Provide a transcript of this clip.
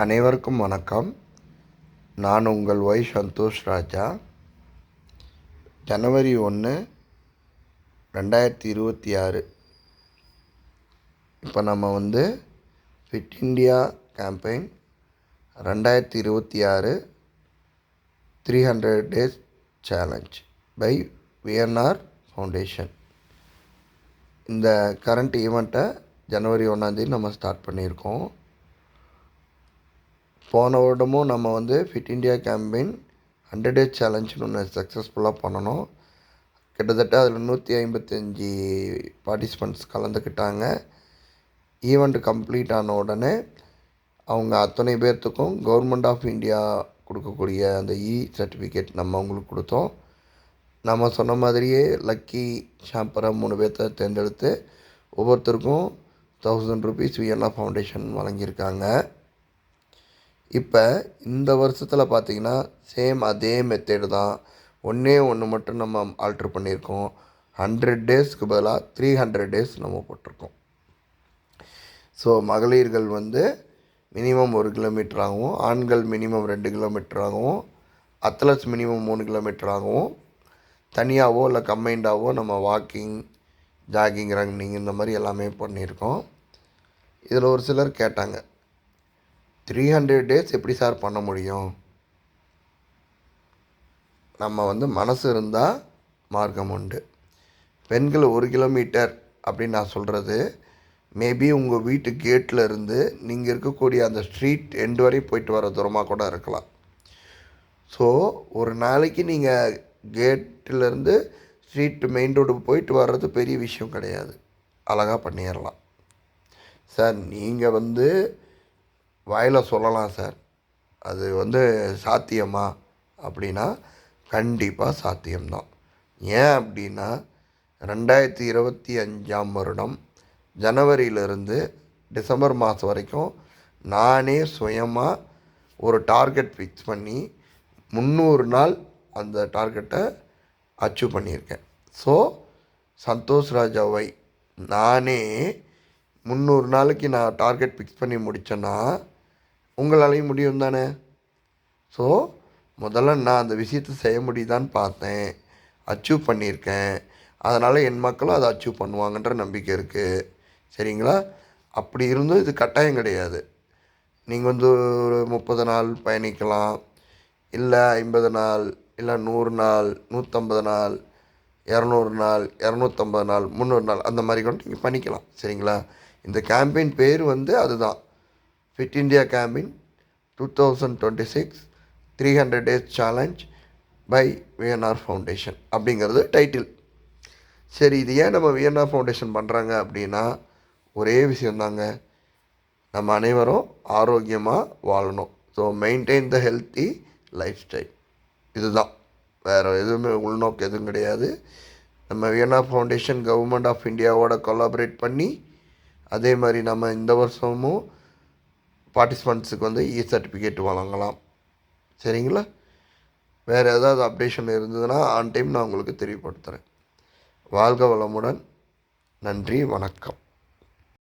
அனைவருக்கும் வணக்கம். நான் உங்கள் ஒய் சந்தோஷ் ராஜா. ஜனவரி 1, 2026 இப்போ நம்ம fit India campaign 2026 300 days challenge by VNR foundation. இந்த கரண்ட் ஈவெண்ட்டை ஜனவரி 1 நம்ம ஸ்டார்ட் பண்ணியிருக்கோம். போன வருடமும் நம்ம ஃபிட் இண்டியா கேம்பெயின் 100 டேஸ் சேலஞ்சுன்னு ஒன்று சக்ஸஸ்ஃபுல்லாக பண்ணணும். கிட்டத்தட்ட அதில் 155 பார்ட்டிசிபெண்ட்ஸ் கலந்துக்கிட்டாங்க. ஈவெண்ட் கம்ப்ளீட் ஆன உடனே அவங்க அத்தனை பேர்த்துக்கும் கவர்மெண்ட் ஆஃப் இந்தியா கொடுக்கக்கூடிய அந்த சர்டிஃபிகேட் நம்ம அவங்களுக்கு கொடுத்தோம். நம்ம சொன்ன மாதிரியே லக்கி ஷாம்பரை 3 பேர்த்த தேர்ந்தெடுத்து ஒவ்வொருத்தருக்கும் 1000 ரூபீஸ் விஎன்ஆர் ஃபவுண்டேஷன் வழங்கியிருக்காங்க. இப்போ இந்த வருஷத்தில் பார்த்திங்கன்னா சேம் அதே மெத்தேடு தான். ஒன்று மட்டும் நம்ம ஆல்ட்ரு பண்ணியிருக்கோம். 100 டேஸ்க்கு பதிலாக 300 டேஸ் நம்ம போட்டிருக்கோம். ஸோ மகளிர்கள் மினிமம் 1 கிலோமீட்டர் ஆகவும், ஆண்கள் மினிமம் 2 கிலோமீட்டர் ஆகவும், அத்லட்ஸ் மினிமம் 3 கிலோமீட்டர் ஆகவும், தனியாகவோ இல்லை கம்பைண்டாகவோ நம்ம வாக்கிங், ஜாகிங், ரன்னிங் இந்த மாதிரி எல்லாமே பண்ணியிருக்கோம். இதில் ஒரு சிலர் கேட்டாங்க, 300 டேஸ் எப்படி சார் பண்ண முடியும்? நம்ம மனசு இருந்தால் மார்க்கம் உண்டு. பெண்கள் 1 கிலோமீட்டர் அப்படின்னு நான் சொல்கிறது, மேபி உங்கள் வீட்டு கேட்டில் இருந்து நீங்கள் இருக்கக்கூடிய அந்த ஸ்ட்ரீட் எண்டு வரை போயிட்டு வர தூரமாக கூட இருக்கலாம். ஸோ ஒரு நாளைக்கு நீங்கள் கேட்டிலேருந்து ஸ்ட்ரீட் மெயின் ரோடு போயிட்டு வர்றது பெரிய விஷயம் கிடையாது. அழகாக பண்ணிடலாம் சார். நீங்கள் வாயில் சொல்லலாம் சார், அது சாத்தியமா அப்படின்னா கண்டிப்பாக சாத்தியம்தான். ஏன் அப்படின்னா 2025 வருடம் ஜனவரியிலிருந்து டிசம்பர் மாதம் வரைக்கும் நானே சுயமாக ஒரு டார்கெட் ஃபிக்ஸ் பண்ணி 300 நாள் அந்த டார்கெட்டை அச்சீவ் பண்ணியிருக்கேன். ஸோ சந்தோஷ் ராஜாவை நானே 300 நாளைக்கு நான் டார்கெட் ஃபிக்ஸ் பண்ணி முடித்தேன்னா உங்களாலையும் முடியும் தானே. ஸோ முதல்ல நான் அந்த விஷயத்தை செய்ய முடியுதான்னு பார்த்தேன், அச்சீவ் பண்ணியிருக்கேன். அதனால் என் மக்களும் அதை அச்சீவ் பண்ணுவாங்கன்ற நம்பிக்கை இருக்குது. சரிங்களா? அப்படி இருந்தும் இது கட்டாயம் கிடையாது. நீங்கள் ஒரு 30 நாள் பயணிக்கலாம், இல்லை 50 நாள், இல்லை 100 நாள், 150 நாள், 200 நாள், 250 நாள், 300 நாள் அந்த மாதிரி கூட நீங்கள் பண்ணிக்கலாம். சரிங்களா? இந்த கேம்பெயின் பேர் அதுதான், fit India campaign 2026 300 days challenge by VNR foundation அப்படிங்கிறது டைட்டில். சரி, இது ஏன் நம்ம விஎன்ஆர் ஃபவுண்டேஷன் பண்ணுறாங்க அப்படின்னா ஒரே விஷயந்தாங்க, நம்ம அனைவரும் ஆரோக்கியமாக வாழணும். So maintain the healthy life style. இதுதான், வேறு எதுவுமே உள்நோக்கு எதுவும் கிடையாது. நம்ம விஎன்ஆர் ஃபவுண்டேஷன் கவர்மெண்ட் ஆஃப் இந்தியாவோட கொலாபரேட் பண்ணி அதே மாதிரி நம்ம இந்த வருஷமும் பார்ட்டிசிபெண்ட்ஸுக்கு சர்டிஃபிகேட் வழங்கலாம். சரிங்களா? வேறு ஏதாவது அப்டேஷன் இருந்ததுன்னா ஆன் டைம் நான் உங்களுக்கு தெரியப்படுத்துகிறேன். வாழ்க வளமுடன். நன்றி, வணக்கம்.